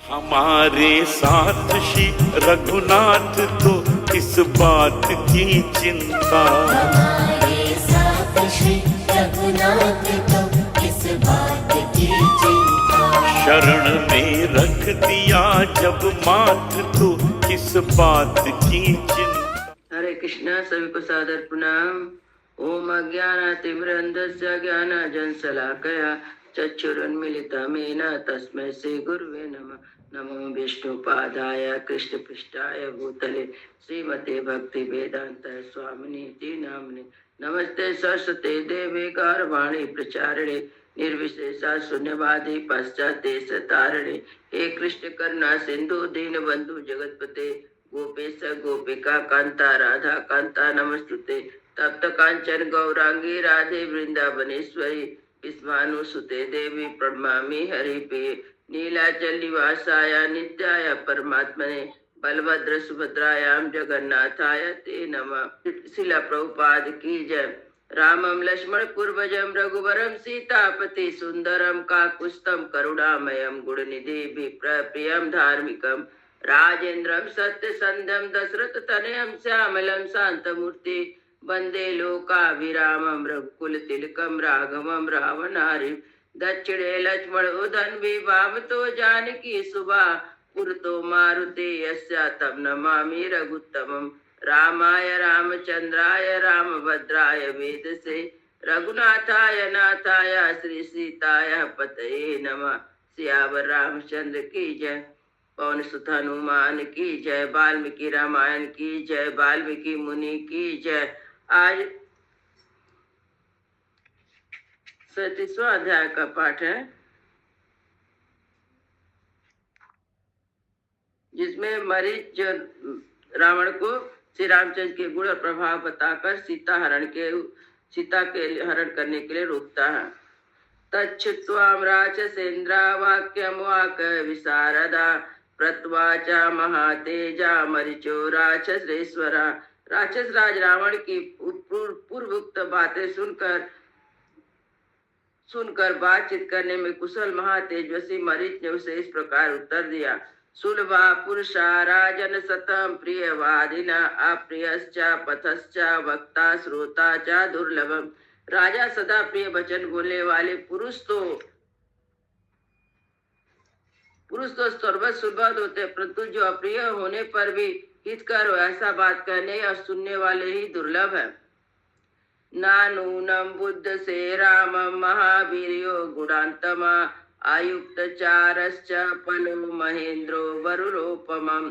हमारे साथ श्री रघुनाथ तो किस बात की चिंता, हमारे साथ श्री रघुनाथ तो किस बात की चिंता। शरण में रख दिया जब माथ तो किस बात की चिंता। हरे कृष्णा, सभी को सादर प्रणाम। ओम अज्ञानातिमिरन्धस्य ज्ञानाञ्जनशलाकया चक्षुरुन्मीलितं तस्मै श्री गुरुवे नमः। नमो विष्णुपादाय कृष्णपृष्ठाय भूतले श्रीमते भक्ति वेदांत स्वामिनीति नामने। नमस्ते सरस्वते देवे गौरवाणी प्रचारिणे निर्विशेषा शून्यवादी पश्चादेश तारिणे। हे कृष्ण करुणा सिंधु दीन बंधु जगतपते गोपेश गोपिका कांता राधा कांता नमस्तुते। तप्त कांचन गौरांगी राधे वृंदावनेश्वरी विस्मानुसुते देवी प्रणमामि हरिप्रिये। नीलाचल निवासाय नित्याय परमात्मने बलभद्र सुभद्रायां जगन्नाथाय ते नमः। शिला प्रभुपाद की जय। रामं लक्ष्मण पूर्वजं रघुवरं सीतापति सुंदरम काकुत्स्थं करुणामयं गुणनिधि प्रियं धार्मिकं राजेन्द्रं सत्यसंध्यं दशरथ तनयं श्यामलं शांतमूर्ति वंदे लोकाभिरामं रघुकुल तिलकं राघवं रावणारि। दक्षिणे लक्ष्मण उदन्वी वामतो जानकी सुबा पुरतो मारुते यस्य तं नमामि रघुत्तमम्। रामाय रामचंद्राय रामभद्राय वेदसे रघुनाथाय नाथाय श्री सीताय पतये नमः। सियावर रामचंद्र की जय। पवन सुत हनुमान की जय। वाल्मीकि रामायण की जय। वाल्मीकि मुनि की जय। आज 37वां अध्याय का पाठ है, जिसमें मरीच रावण को श्री रामचंद्र के गुण और प्रभाव बताकर सीता के हरण करने के लिए रोकता है। तच्छ्रुत्वा राक्षसेन्द्रा वाक्यं वाक् विशारदा प्रत्वाचा महातेजा मरीचो राक्षसेश्वरा। राक्षस राज रावण की पूर्वोक्त बातें सुनकर बातचीत करने में कुशल महातेजस्वी मरीच ने उसे इस प्रकार उत्तर दिया। सुलभा पुरुषा राजन सतम प्रियवादिना अप्रियश्च पथश्च वक्ता श्रोता च दुर्लभम। राजा सदा प्रिय वचन बोलने वाले पुरुष तो सर्वत्र सुलभ होते, परंतु जो अप्रिय होने पर भी हितकर ऐसा बात कहने और सुनने वाले ही दुर्लभ है। नानूनम बुद्ध से राम महावीर्यो गुणांतमा आयुक्त चारश्च पलो महेंद्रो वरुलोपमम।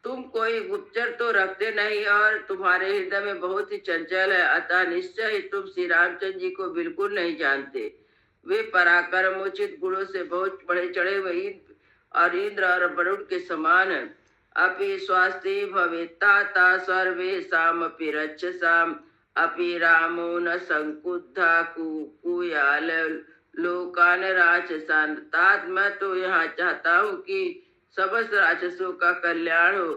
तुम कोई गुप्तचर तो रखते नहीं और तुम्हारे हृदय में बहुत ही चंचल है, अतः निश्चय ही तुम श्री रामचंद्र जी को बिल्कुल नहीं जानते। वे पराक्रमोचित गुणों से बहुत बड़े चढ़े हुए और इंद्र और वरुण के समान है। अपि स्वास्ति भवेत्ता सर्वेषामपि रक्षसाम् अपि रामो न संकुद्धा कुयाल लोकान राक्षसान। तात मैं तो यहाँ चाहता हूँ कि समस्त राक्षसों का कल्याण हो।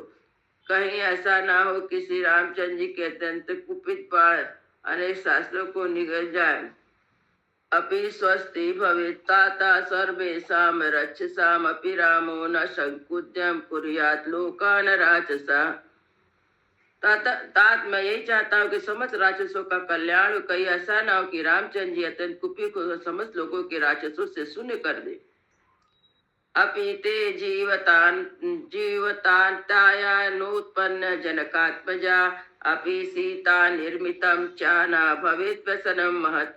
कहीं ऐसा ना हो कि श्री रामचंद्र जी के अत्यंत कुपित बाण अनेक शास्त्रों को निगल जाए। अपि स्वस्ति भवेत्ता सर्वेषां रक्षसाम् अपि रामो न संकुद्यं कुर्यात् लोकान राक्षसा। तात मैं यही चाहता हूँ कि समस्त राक्षसों का कल्याण हो। कहीं ऐसा ना हो कि रामचंद्र जी अत्यंत कुपित को समस्त लोगों के राक्षसों से शून्य कर दे। अपि ते जीवतांताया नोत्पन्न जनकात्मजा अपि सीता निर्मितम चाना भवेत् व्यसनम महत्।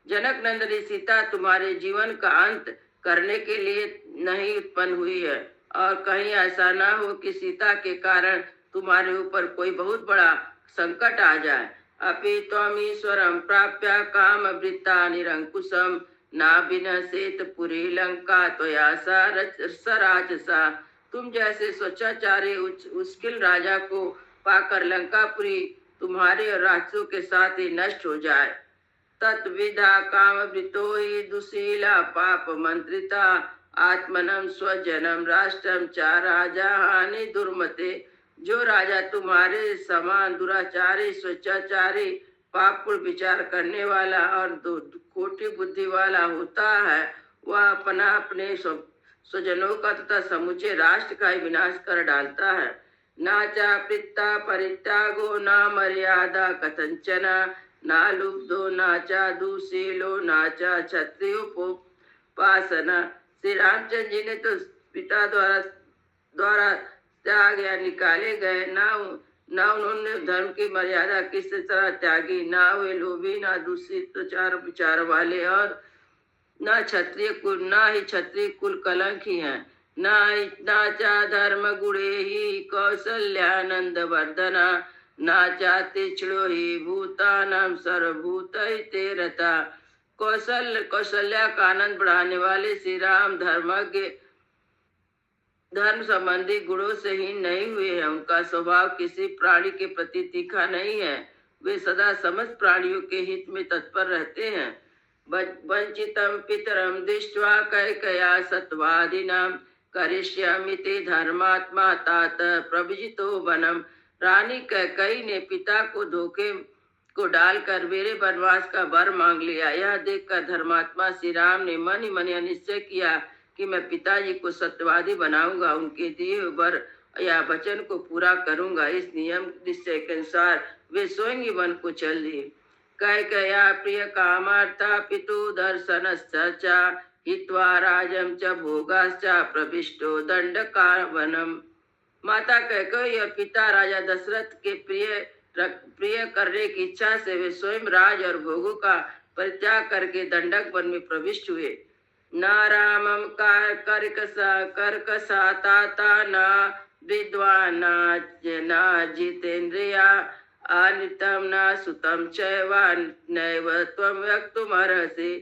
जनक नंदनी सीता तुम्हारे जीवन का अंत करने के लिए नहीं उत्पन्न हुई है, और कहीं ऐसा ना हो कि सीता के कारण तुम्हारे ऊपर कोई बहुत बड़ा संकट आ जाए। अपि त्वमीश्वरं प्राप्य काम वृत्ता निरंकुशम ना विनश्येत पुरी लंका त्वया सराजसा। तुम जैसे स्वच्छाचारी मुश्किल राजा को पाकर लंकापुरी तुम्हारे और राक्षसों के साथ ही नष्ट हो जाए। तत्विधा काम वृतो ही दुशीला पाप मंत्रिता आत्मनम स्वजनम राष्ट्रम च राजा हानि दुर्मते। जो राजा तुम्हारे समान दुराचारी स्वेच्छाचारी पापपूर्ण विचार करने वाला और खोटी बुद्धि वाला होता है, वह अपने स्वजनों का तथा समूचे राष्ट्र का ही विनाश कर डालता है। नाचा पिता परित्यागो ना मर्यादा कथंचन, ना लुब्धो नाचा दुशीलो नाचा क्षत्रियोपासना। श्री रामचंद्र जी ने तो पिता द्वारा त्याग या निकाले गए, ना उन्होंने धर्म की मर्यादा किस तरह त्यागी, ना वे लोभी, ना दूषित विचार वाले, और ना क्षत्रिय कुल, ना ही क्षत्रिय कुल कलंक ही है। ना चा धर्म गुणे ही कौशल्यानंद वर्धना, ना चा तिछड़ो ही भूतानाम सर्वभूत ते रता। कौशल्या का आनंद बढ़ाने वाले श्री राम धर्म संबंधी गुणों से ही नहीं हुए हैं। उनका स्वभाव किसी प्राणी के प्रति तीखा नहीं है। वे सदा समस्त प्राणियों के हित में तत्पर रहते हैं। वंचितम पितरम दृष्ट्वा कैकया सत्वादिनाम, करिष्यामिति धर्मात्मा तात प्रविजितो वनम। रानी कैकई ने पिता को धोखे को डालकर मेरे वनवास का वर मांग लिया। यह देखकर धर्मात्मा श्री राम ने मन ही मन निश्चय किया कि मैं पिताजी को सत्यवादी बनाऊंगा, उनके दिए वर या वचन को पूरा करूंगा। इस नियम निश्चय के अनुसार वे स्वयं ही वन को चल दिए। कैकया प्रिय कामार्था पितु दर्शनश्च हित्वा राजम च भोगाश्च प्रविष्टो दंडकारवनम। माता कैकेयी और पिता राजा दशरथ के प्रिय करने की इच्छा से वे स्वयं राज और भोगों का परित्याग करके दंडक वन में प्रविष्ट हुए। न रामम कर्कसा ताता न विद्वान न जितेन्द्रिया अनितम न सुतम चैवान नैव त्वं व्यक्तुमर्हसि।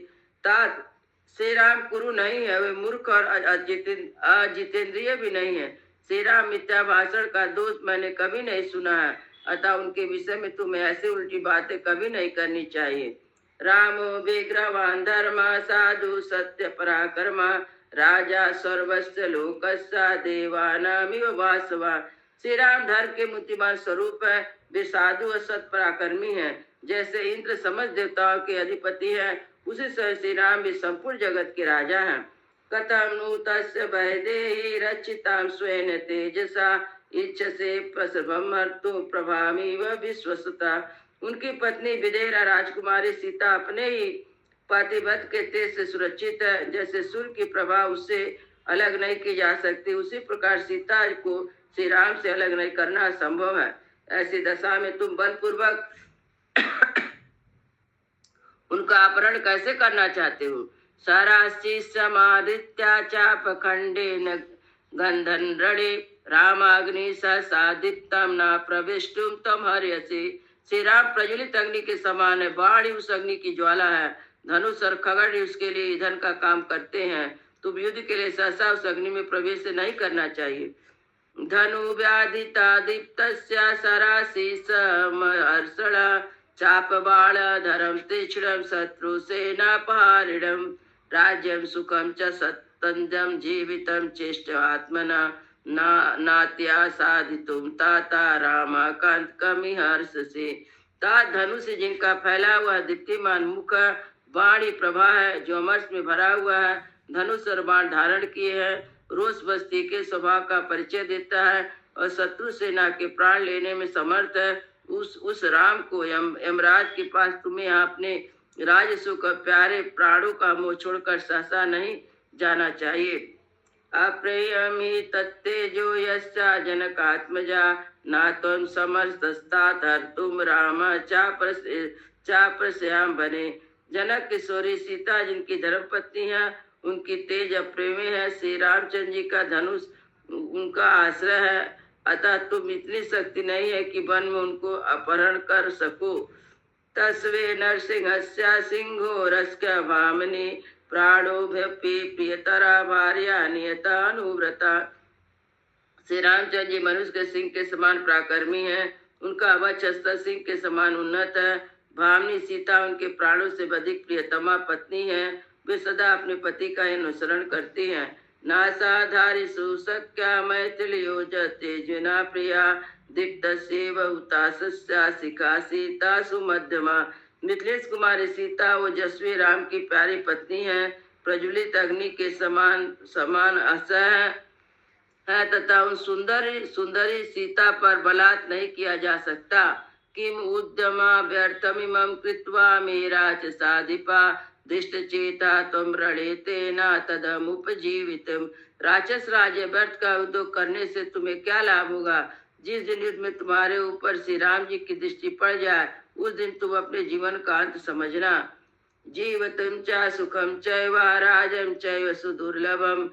तात श्री राम कुरु नहीं है, वे मूर्ख और अजितेंद्रिय भी नहीं है। श्री राम मिथ्या भाषण का दोष मैंने कभी नहीं सुना है, अतः उनके विषय में तुम्हें ऐसी उल्टी बातें कभी नहीं करनी चाहिए। रामो विग्रहवान धर्म साधु सत्य पराक्रम, राजा सर्वस्य लोकस्य देवानामिव वासवा। श्री राम धर्म के मूर्तिमान स्वरूप है, वे साधु और सत्य पराक्रमी हैं। जैसे इंद्र समस्त देवताओं के अधिपति हैं, उसी से श्री राम भी संपूर्ण जगत के राजा हैं। कथम नु तस्य वैदेही रचितां स्वेन तेजसा, इच्छसे प्रसभमर्तु प्रभामीव विश्वसता। उनकी पत्नी विदेहा राजकुमारी सीता अपने ही पातिव्रत के तेज से सुरक्षित है। जैसे सूर्य की प्रभा उससे अलग नहीं की जा सकती, उसी प्रकार सीता को श्री राम से अलग नहीं करना संभव है। ऐसी दशा में तुम बलपूर्वक उनका अपहरण कैसे करना चाहते हो? सराश्चि समादित्या चाप खंडे न गंधन रणे, रामाग्नि सादित्यम न प्रविष्टुम तम हर्यसि। श्री राम प्रज्वलित अग्नि के समान है, बाण उस अग्नि की ज्वाला है, धनुष और खगड़ उसके लिए ईंधन का काम करते हैं। तुम युद्ध के लिए सहसा उस अग्नि में प्रवेश नहीं करना चाहिए। धनु व्याधिता दीप्तस्य सरासी समहर्षणा, चाप बाण धरम तीक्ष्णम शत्रु सेनापहारिणम, राज्यम सुखम च सत्यंजम जीवितम चेष्ट आत्मना, नात्या साधितुम ताता रामाकांत कमी हर्ष से। तात धनुष से जिनका फैला हुआ दीप्तिमान मुख वाणी प्रभा है, जो अमर्ष में भरा हुआ है, धनुष और बाण धारण किए हैं, रोष बस्ती के स्वभाव का परिचय देता है और शत्रु सेना के प्राण लेने में समर्थ है। उस राम को यमराज के पास तुम्हें अपने राजसुख और प्यारे प्राणों का मोह छोड़कर सहसा नहीं जाना चाहिए। अप्रेयमी तत्तेजो यस्या जनकात्मजा, ना त्वं समर्थस्तात हर्तुम राम चाप्रस्याम बने। जनक किशोरी सीता जिनकी धर्मपत्नी है, उनकी तेज अप्रेमी है। श्री रामचंद्र जी का धनुष उनका आश्रय है, अतः तुम इतनी शक्ति नहीं है कि वन में उनको अपहरण कर सको। तस्वे नरसिंहस्या सिंहो रस्क भामनी, प्राणोभ्यपि प्रियतरा भार्या नियता अनुव्रता। श्री रामचंद्र जी मनुष्य के सिंह के समान पराक्रमी हैं, उनका वक्ष अस्त्र सिंह के समान उन्नत है। भामनी सीता उनके प्राणों से अधिक प्रियतमा पत्नी है, वे सदा अपने पति का अनुसरण करती हैं। नासाधारी सुसख्या मैथिलियो तेजना प्रिया, दीप्त सेव उतासस्या शिखा सीता सुमध्यमा। मिथिलेश कुमारी सीता वो जसवी राम की प्यारी पत्नी है, प्रज्वलित अग्नि के समान समान असह है तथा उन सुंदरी सीता पर बलात् नहीं किया जा सकता। किम उद्यमा व्यर्थमिमं कृत्वा मेरा च साधिपा दृष्टचेता तुम रणेते न तदमुपजीवितम्। राक्षस राज्य व्यर्थ का उद्योग करने से तुम्हें क्या लाभ होगा? जिस दिन युद्ध में तुम्हारे ऊपर श्री राम जी की दृष्टि पड़ जाए उस दिन तुम अपने जीवन का अंत समझना। जीवतम च सुखम चैव राजम चैव सुदुर्लभम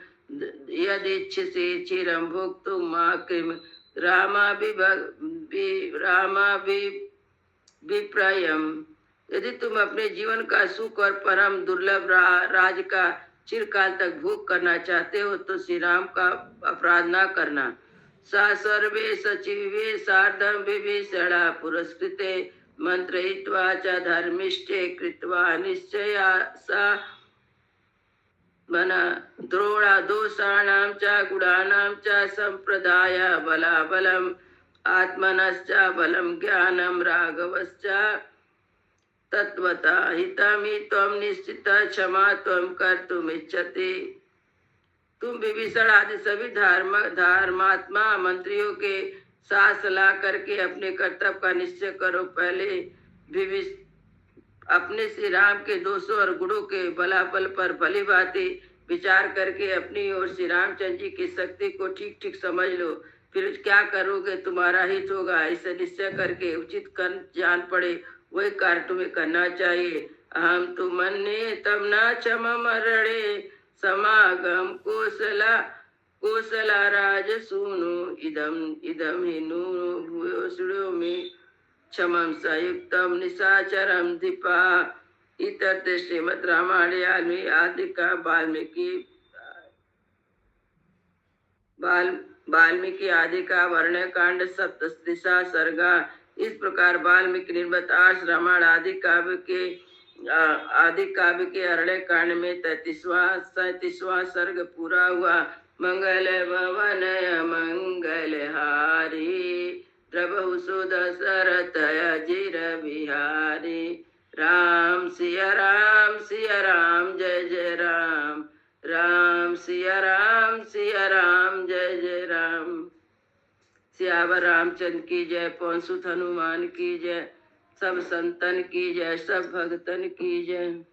यदिच्छसे चिरं भोक्तुं मा किम रामाभिप्रयम्। यदि तुम अपने जीवन का सुख और परम दुर्लभ राज का चिरकाल तक भोग करना चाहते हो तो श्री राम का अपराध न करना। सा सर्वे सचिवे सार्धं विभीषणा पुरस्कृते मंत्रयित्वा च धर्मिष्ठे कृत्वा निश्चया सा मन द्रोणा दोषाणां च गुणानां च संप्रदाय बलाबलम् आत्मनश्च बलं ज्ञानं राघवश्च तत्वता हितमि त्वं निश्चित क्षमा त्वं कर्तुमिच्छति। तुम विभीषण आदि सभी धर्मात्मा मंत्रियों के साथ सलाह करके अपने कर्तव्य का निश्चय करो। पहले अपने श्री राम के दोषों और गुणों के बलाबल पर भली भांति विचार करके अपनी और श्री रामचंद्र जी की शक्ति को ठीक ठीक समझ लो। फिर क्या करोगे तुम्हारा हित होगा, ऐसे निश्चय करके उचित कर जान पड़े वही कार्य तुम्हें करना चाहिए। अहम तु मन्ये तम न क्षम मरणे समागम कोसला राज सूनु इदम हिनु भूयो सुड़ो में क्षमं संयुक्तम निशाचरम दीपा। इतर श्रीमद् रामायण आदि का वाल्मीकि आदि का वर्ण कांड 37 सर्गा। इस प्रकार वाल्मीकि निर्मित आर्ष रामायण आदि काव्य के अरण्य कांड में 37वां सर्ग पूरा हुआ। मंगल भवन मंगल हारी प्रभु सुद सरत अजिर बिहारी। राम सिया राम जय जय राम। राम सिया राम जय जय राम। सियावर रामचंद्र की जय, पवन सुत हनुमान की जय, सब संतन की जय, सब भगतन की जय।